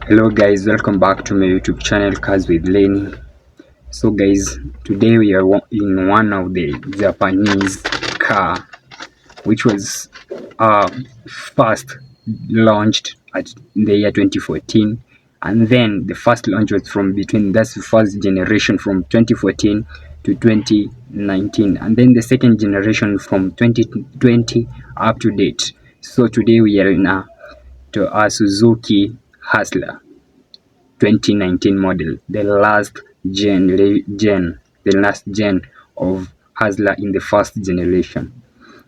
Hello guys, welcome back to my YouTube channel Cars with Learning. So guys, today we are in one of the Japanese car which was first launched at the year 2014, and then the first launch was from between that's the first generation from 2014 to 2019, and then the second generation from 2020 up to date. So today we are in a Suzuki Hustler 2019 model, the last gen of Hustler in the first generation.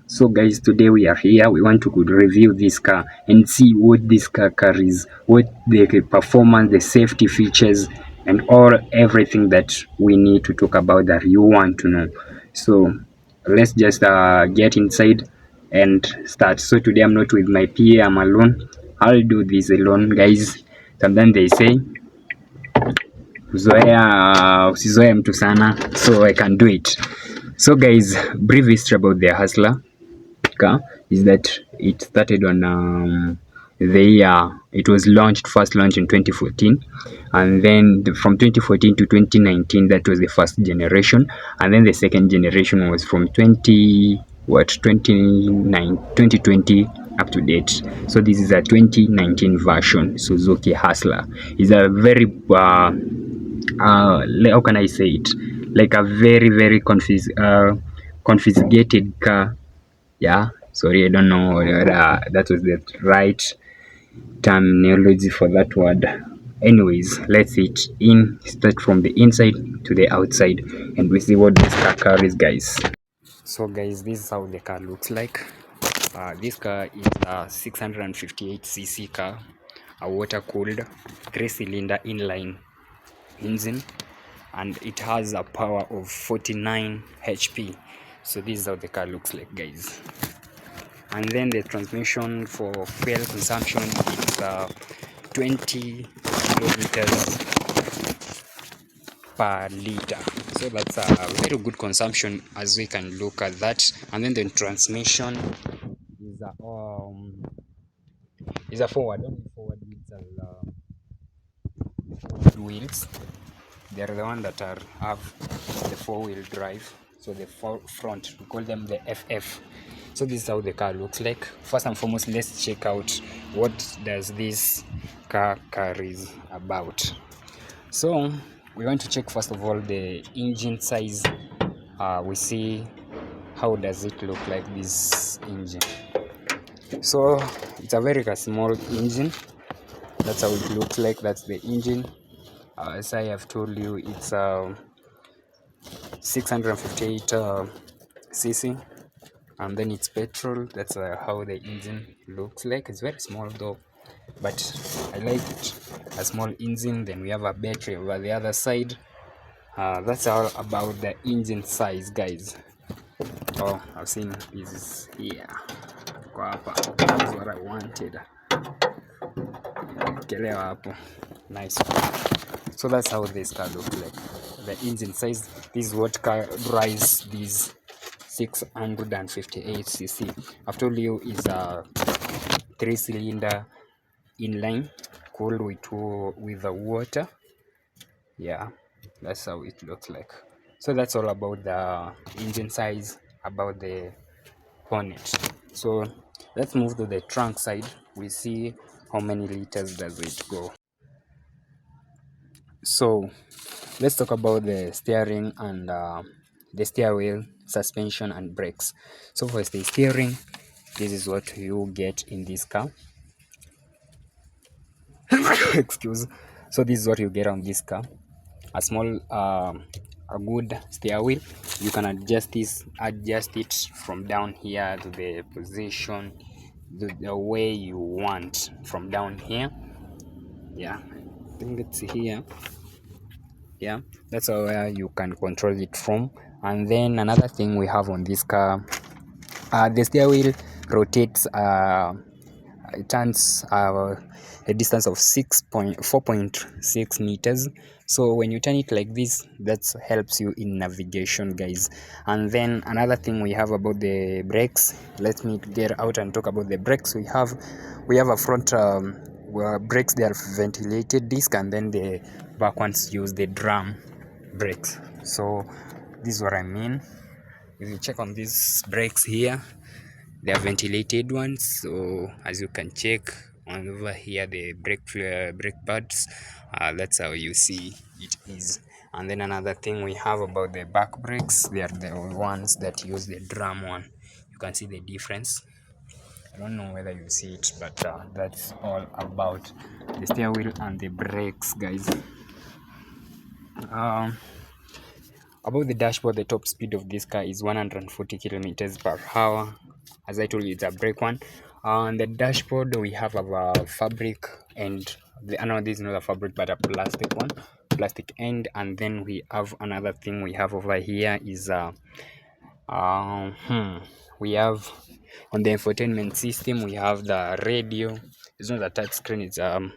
So guys, today we are here, we want to review this car and see what this car carries, what the performance, the safety features, and everything that we need to talk about that you want to know. So let's just get inside and start. So today I'm not with my PA, I'm alone. I'll do this alone guys. Sometimes they say usizoea mtu sana, so I can do it. So guys, brief history about the Hustler car is that it started on the year it was first launched in 2014, and then from 2014 to 2019 that was the first generation, and then the second generation was from 2020 up to date. So this is a 2019 version Suzuki Hustler. It's a very how can I say it, like a very confiscated car. Yeah, sorry, I don't know whether that was the right terminology for that word. Anyways, let's see it in start from the inside to the outside and we see what this car carries guys. So guys, this is how the car looks like. This car is a 658cc car, a water cooled 3-cylinder inline engine, and it has a power of 49 HP. So this is how the car looks like guys. And then the transmission for fuel consumption is 20 kilometers per liter. So that's a very good consumption as we can look at that. And then the transmission is a forward wheels. They're the one that have the 4-wheel drive. So the front, we call them the FF. So this is how the car looks like. First and foremost, let's check out what does this car carries about. So we want to check first of all the engine size. We see how does it look like, this engine. So it's a very small engine. That's how it looks like. That's the engine. As I have told you, it's 658 cc, and then it's petrol. That's how the engine looks like. It's very small though, but I like it. A small engine. Then we have a battery over the other side. That's all about the engine size guys. Oh, I've seen this here. That's what I wanted. Nice. So that's how this car looks like, the engine size. This is what car drives this 658cc. I've told you is a 3-cylinder inline cooled with the water. Yeah, that's how it looks like. So that's all about the engine size, about the bonnet. So let's move to the trunk side. We see how many liters does it go. So let's talk about the steering and the steer wheel, suspension and brakes. So for the steering, this is what you get in this car. Excuse. So this is what you get on this car. A small a good steer wheel. You can adjust it from down here to the position the way you want from down here. Yeah, I think it's here. Yeah, that's where you can control it from. And then another thing we have on this car, the steer wheel rotates, it turns a distance of 4.6 meters. So when you turn it like this, that helps you in navigation guys. And then another thing we have about the brakes, let me get out and talk about the brakes. We have a front brakes, they are ventilated disc, and then the back ones use the drum brakes. So this is what I mean. If you check on these brakes here, they are ventilated ones. So as you can check on over here, the brake pads, that's how you see it is. And then another thing we have about the back brakes, they are the ones that use the drum one. You can see the difference. I don't know whether you see it, but that's all about the steering wheel and the brakes, guys. um about the dashboard, the top speed of this car is 140 kilometers per hour. As I told you, it's a brake one. On the dashboard, we have our fabric, and I know this is not a fabric but a plastic one, plastic end. And then we have another thing we have over here is we have on the infotainment system, we have the radio. It's not a touch screen, it's the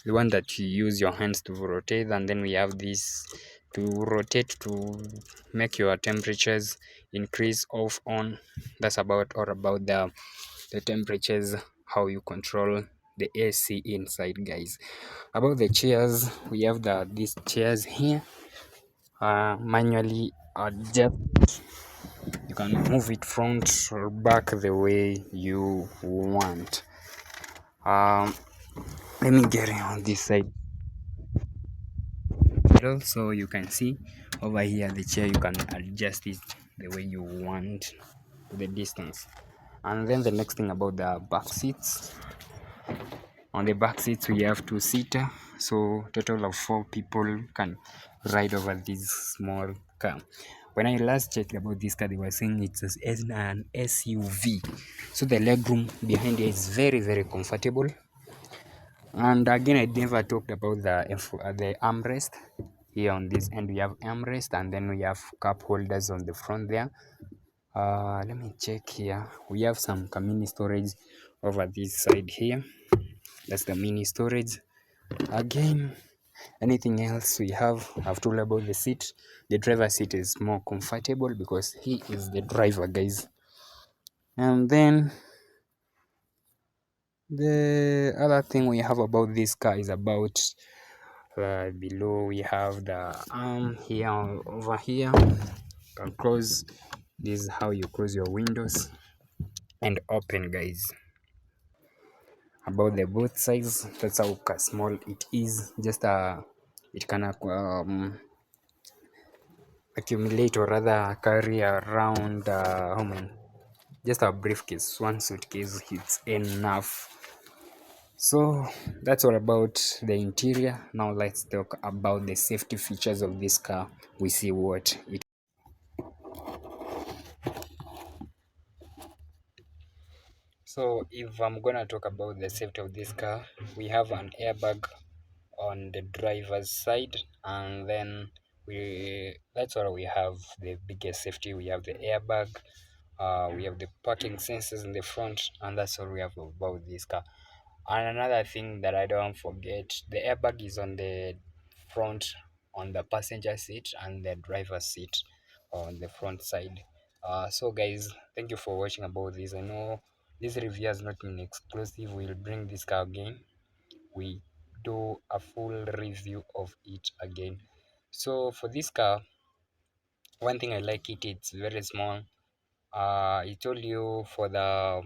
one that you use your hands to rotate. And then we have this to rotate to make your temperatures increase, off, on. That's about or about the temperatures, how you control the AC inside, guys. About the chairs, we have these chairs here, manually adjust. You can move it front or back the way you want. Let me get it on this side. So you can see over here the chair, you can adjust it the way you want to the distance. And then the next thing about the back seats, on the back seats we have two-seater, so total of 4 people can ride over this small car. When I last checked about this car, they were saying it's an SUV, so the legroom behind it is very, very comfortable. And again, I never talked about the armrest. Here on this end we have armrest, and then we have cup holders on the front there. Let me check here. We have some mini storage over this side here. That's the mini storage. Again, anything else we have, I've told about the seat. The driver seat is more comfortable because he is the driver, guys. And then the other thing we have about this car is about below we have the arm here, over here. You can close. This is how you close your windows and open, guys. About the both sides, that's how small it is. Just it can accumulate, or rather carry around how many, just a briefcase, one suitcase, it's enough. So that's all about the interior. Now let's talk about the safety features of this car. We see what it. So if I'm gonna talk about the safety of this car, we have an airbag on the driver's side, and then that's all we have. The biggest safety, we have the airbag, we have the parking sensors in the front, and that's all we have about this car. And another thing that I don't forget, the airbag is on the front, on the passenger seat, and the driver's seat on the front side. So guys, thank you for watching about this. I know this review has not been exclusive. We'll bring this car again, we do a full review of it again. So for this car, one thing I like it's very small. I told you for the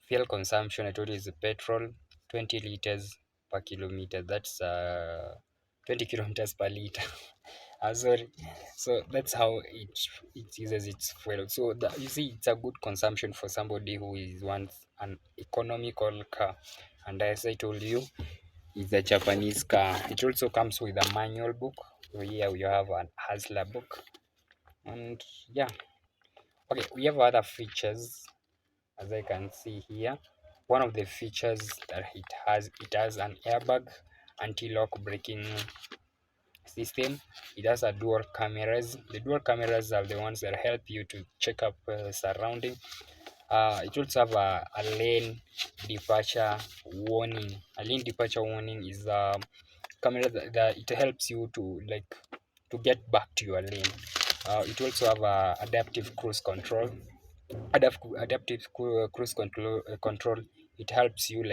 fuel consumption, I told you is petrol 20 liters per kilometer. That's 20 kilometers per liter. Sorry. So that's how it uses its fuel. So you see, it's a good consumption for somebody who is wants an economical car. And as I told you, it's a Japanese car. It also comes with a manual book. So here we have an Hasla book. And yeah, okay, we have other features, as I can see here. One of the features that it has an airbag, anti-lock braking system. It has a dual cameras. The dual cameras are the ones that help you to check up surrounding. It also have a lane departure warning. A lane departure warning is a camera that it helps you to get back to your lane. It also have a adaptive cruise control. Adaptive cruise control. It helps you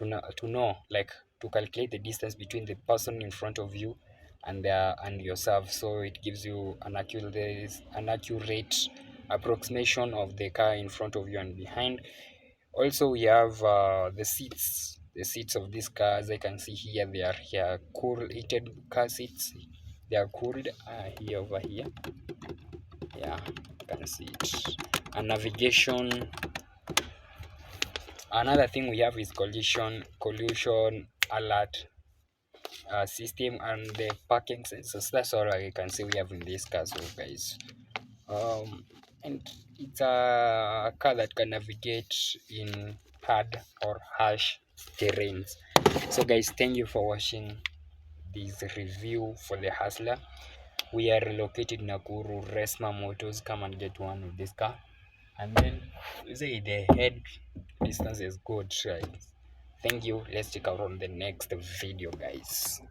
to know, like, to calculate the distance between the person in front of you and yourself, so it gives you an accurate approximation of the car in front of you and behind. Also, we have the seats of this car. As I can see here, they are here cool heated car seats. They are cooled here, over here. Yeah, you can see it. And navigation. Another thing we have is collision alert system, and the parking sensors. That's all I can say we have in this car, so guys. And it's a car that can navigate in hard or harsh terrains. So guys, thank you for watching this review for the Hustler. We are located in Nakuru. Resma Motors. Come and get one with this car. And then you say the head distance is good, right? Thank you. Let's check out on the next video, guys.